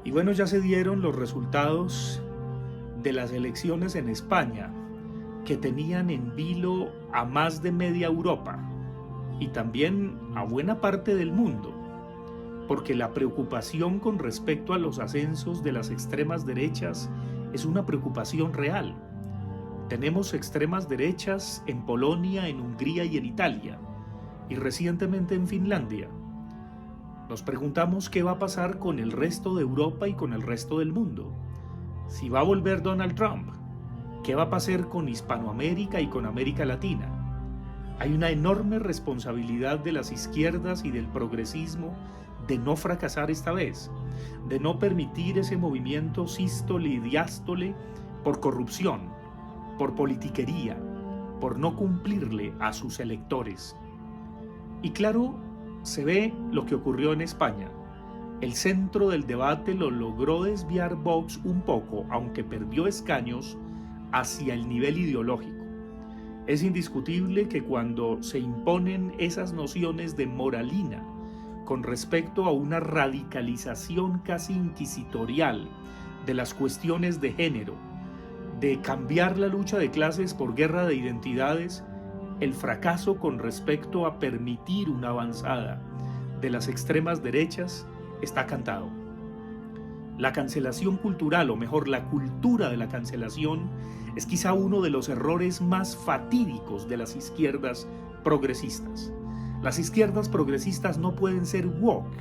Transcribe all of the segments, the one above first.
Y bueno, ya se dieron los resultados de las elecciones en España, que tenían en vilo a más de media Europa y también a buena parte del mundo, porque la preocupación con respecto a los ascensos de las extremas derechas es una preocupación real. Tenemos extremas derechas en Polonia, en Hungría y en Italia, y recientemente en Finlandia. Nos preguntamos qué va a pasar con el resto de Europa y con el resto del mundo. Si va a volver Donald Trump, ¿qué va a pasar con Hispanoamérica y con América Latina? Hay una enorme responsabilidad de las izquierdas y del progresismo de no fracasar esta vez, de no permitir ese movimiento sístole y diástole por corrupción, por politiquería, por no cumplirle a sus electores. Y claro, se ve lo que ocurrió en España. El centro del debate lo logró desviar Vox un poco, aunque perdió escaños, hacia el nivel ideológico. Es indiscutible que cuando se imponen esas nociones de moralina con respecto a una radicalización casi inquisitorial de las cuestiones de género, de cambiar la lucha de clases por guerra de identidades, el fracaso con respecto a permitir una avanzada de las extremas derechas está cantado. La cancelación cultural, o mejor, la cultura de la cancelación, es quizá uno de los errores más fatídicos de las izquierdas progresistas. Las izquierdas progresistas no pueden ser woke,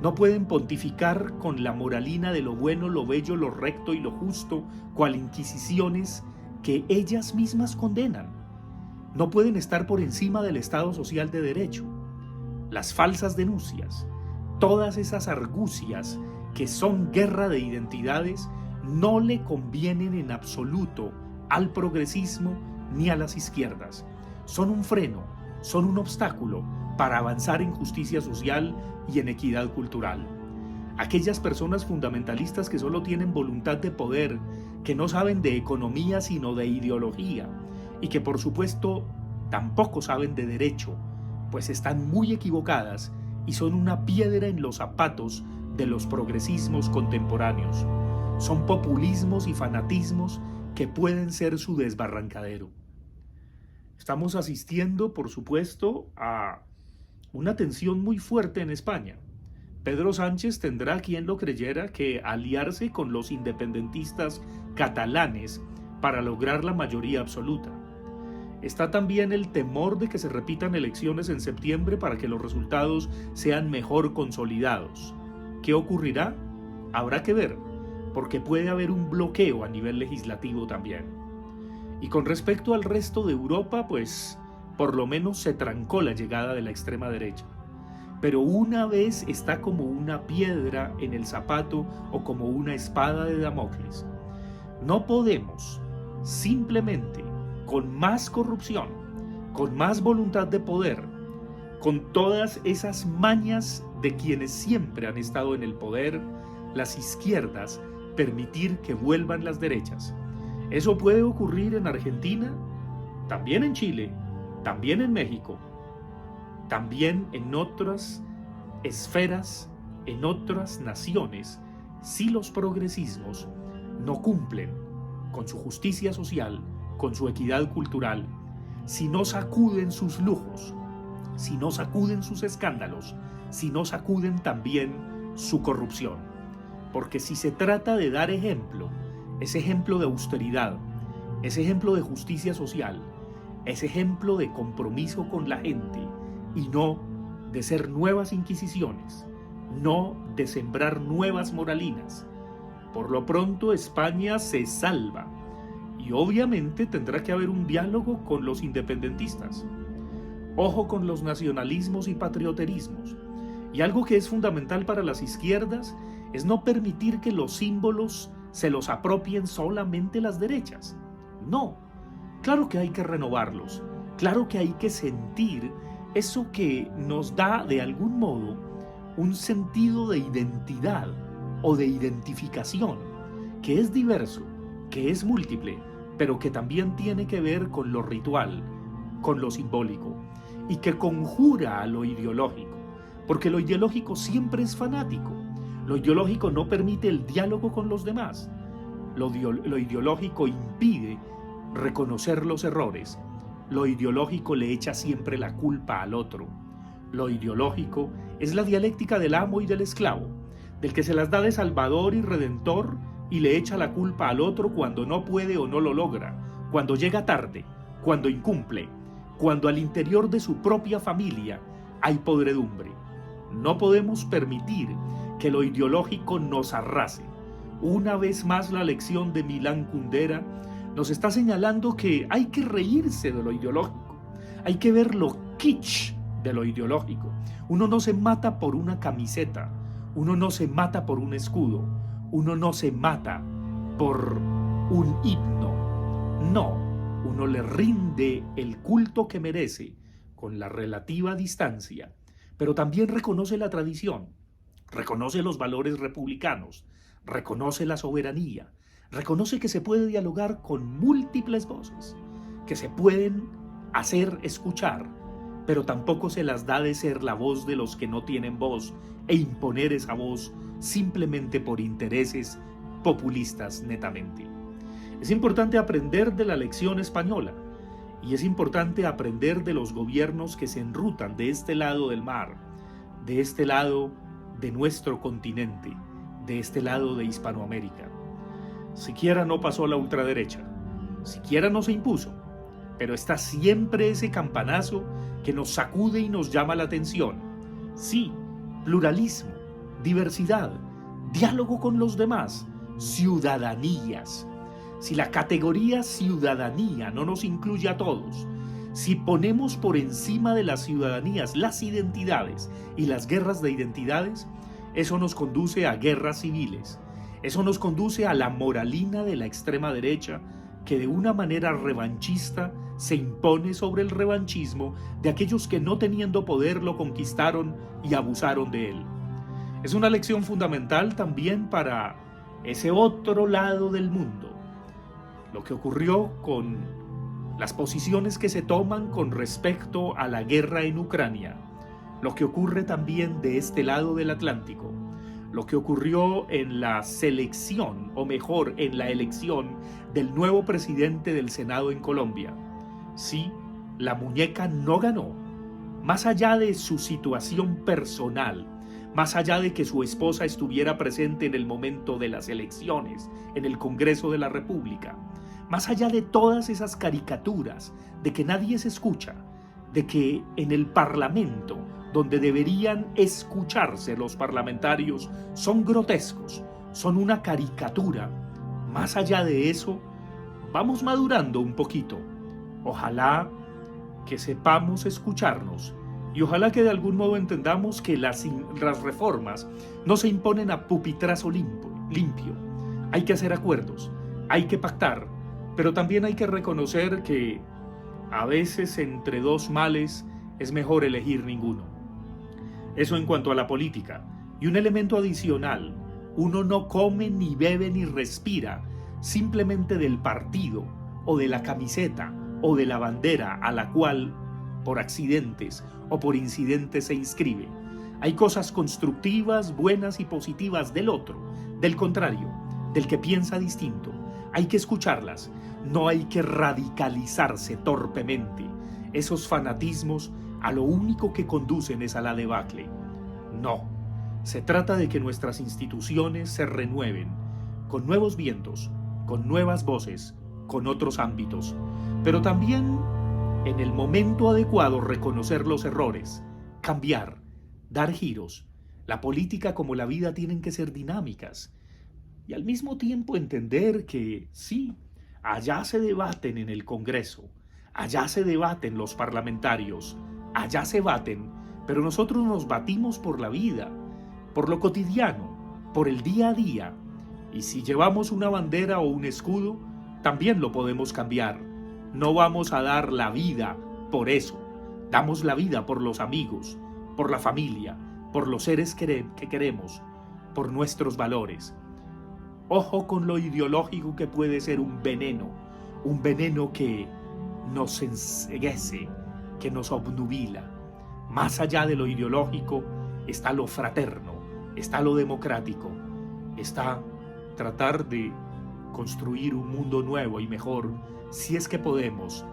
no pueden pontificar con la moralina de lo bueno, lo bello, lo recto y lo justo, cual inquisiciones que ellas mismas condenan. No pueden estar por encima del Estado social de derecho. Las falsas denuncias, todas esas argucias que son guerra de identidades, no le convienen en absoluto al progresismo ni a las izquierdas. Son un freno, son un obstáculo para avanzar en justicia social y en equidad cultural. Aquellas personas fundamentalistas que solo tienen voluntad de poder, que no saben de economía sino de ideología, y que por supuesto tampoco saben de derecho, pues están muy equivocadas y son una piedra en los zapatos de los progresismos contemporáneos. Son populismos y fanatismos que pueden ser su desbarrancadero. Estamos asistiendo, por supuesto, a una tensión muy fuerte en España. Pedro Sánchez tendrá, quien lo creyera, que aliarse con los independentistas catalanes para lograr la mayoría absoluta. Está también el temor de que se repitan elecciones en septiembre para que los resultados sean mejor consolidados. ¿Qué ocurrirá? Habrá que ver, porque puede haber un bloqueo a nivel legislativo también. Y con respecto al resto de Europa, pues por lo menos se trancó la llegada de la extrema derecha. Pero una vez está como una piedra en el zapato o como una espada de Damocles. No podemos simplemente con más corrupción, con más voluntad de poder, con todas esas mañas de quienes siempre han estado en el poder, las izquierdas, permitir que vuelvan las derechas. Eso puede ocurrir en Argentina, también en Chile, también en México, también en otras esferas, en otras naciones, si los progresismos no cumplen con su justicia social, con su equidad cultural, si no sacuden sus lujos, si no sacuden sus escándalos, si no sacuden también su corrupción. Porque si se trata de dar ejemplo, ese ejemplo de austeridad, ese ejemplo de justicia social, ese ejemplo de compromiso con la gente, y no de ser nuevas inquisiciones, no de sembrar nuevas moralinas. Por lo pronto España se salva, y obviamente tendrá que haber un diálogo con los independentistas. Ojo con los nacionalismos y patrioterismos. Y algo que es fundamental para las izquierdas es no permitir que los símbolos se los apropien solamente las derechas. No, claro que hay que renovarlos, claro que hay que sentir eso que nos da de algún modo un sentido de identidad o de identificación, que es diverso, que es múltiple, pero que también tiene que ver con lo ritual, con lo simbólico, y que conjura a lo ideológico, porque lo ideológico siempre es fanático, Lo ideológico no permite el diálogo con los demás. Lo ideológico impide reconocer los errores. Lo ideológico le echa siempre la culpa al otro. Lo ideológico es la dialéctica del amo y del esclavo, del que se las da de salvador y redentor y le echa la culpa al otro cuando no puede o no lo logra, cuando llega tarde, cuando incumple, cuando al interior de su propia familia hay podredumbre. No podemos permitir que lo ideológico nos arrase. Una vez más la lección de Milán Kundera nos está señalando que hay que reírse de lo ideológico, hay que ver lo kitsch de lo ideológico. Uno no se mata por una camiseta, uno no se mata por un escudo, uno no se mata por un himno. No, uno le rinde el culto que merece con la relativa distancia, pero también reconoce la tradición, reconoce los valores republicanos, reconoce la soberanía, reconoce que se puede dialogar con múltiples voces, que se pueden hacer escuchar, pero tampoco se las da de ser la voz de los que no tienen voz e imponer esa voz simplemente por intereses populistas netamente. Es importante aprender de la lección española y es importante aprender de los gobiernos que se enrutan de este lado del mar, de este lado de nuestro continente, de este lado de Hispanoamérica. Siquiera no pasó la ultraderecha, siquiera no se impuso, pero está siempre ese campanazo que nos sacude y nos llama la atención. Sí, pluralismo, diversidad, diálogo con los demás, ciudadanías. Si la categoría ciudadanía no nos incluye a todos, si ponemos por encima de las ciudadanías las identidades y las guerras de identidades, eso nos conduce a guerras civiles. Eso nos conduce a la moralina de la extrema derecha, que de una manera revanchista se impone sobre el revanchismo de aquellos que no teniendo poder lo conquistaron y abusaron de él. Es una lección fundamental también para ese otro lado del mundo. Lo que ocurrió con las posiciones que se toman con respecto a la guerra en Ucrania, lo que ocurre también de este lado del Atlántico, lo que ocurrió en la selección, o mejor, en la elección del nuevo presidente del Senado en Colombia. Sí, la muñeca no ganó. Más allá de su situación personal, más allá de que su esposa estuviera presente en el momento de las elecciones, en el Congreso de la República, más allá de todas esas caricaturas de que nadie se escucha, de que en el Parlamento, donde deberían escucharse los parlamentarios, son grotescos, son una caricatura. Más allá de eso, vamos madurando un poquito. Ojalá que sepamos escucharnos y ojalá que de algún modo entendamos que las reformas no se imponen a pupitrazo limpio. Hay que hacer acuerdos, hay que pactar, pero también hay que reconocer que a veces entre dos males es mejor elegir ninguno. Eso en cuanto a la política. Y un elemento adicional, uno no come, ni bebe, ni respira simplemente del partido, o de la camiseta, o de la bandera a la cual, por accidentes o por incidentes, se inscribe. Hay cosas constructivas, buenas y positivas del otro, del contrario, del que piensa distinto. Hay que escucharlas, no hay que radicalizarse torpemente. Esos fanatismos a lo único que conducen es a la debacle. No, se trata de que nuestras instituciones se renueven, con nuevos vientos, con nuevas voces, con otros ámbitos, pero también en el momento adecuado reconocer los errores, cambiar, dar giros. La política como la vida tienen que ser dinámicas y al mismo tiempo entender que sí, allá se debaten en el Congreso, allá se debaten los parlamentarios, allá se baten, pero nosotros nos batimos por la vida, por lo cotidiano, por el día a día. Y si llevamos una bandera o un escudo, también lo podemos cambiar. No vamos a dar la vida por eso. Damos la vida por los amigos, por la familia, por los seres que queremos, por nuestros valores. Ojo con lo ideológico que puede ser un veneno que nos enceguece, que nos obnubila. Más allá de lo ideológico está lo fraterno, está lo democrático, está tratar de construir un mundo nuevo y mejor, si es que podemos,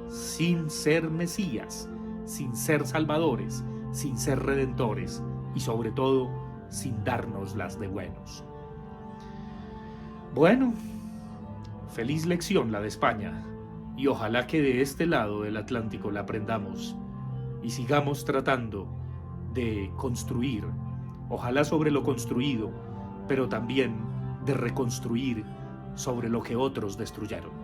sin ser mesías, sin ser salvadores, sin ser redentores y sobre todo sin dárnoslas de buenos. Bueno, feliz lección la de España, y ojalá que de este lado del Atlántico la aprendamos y sigamos tratando de construir, ojalá sobre lo construido, pero también de reconstruir sobre lo que otros destruyeron.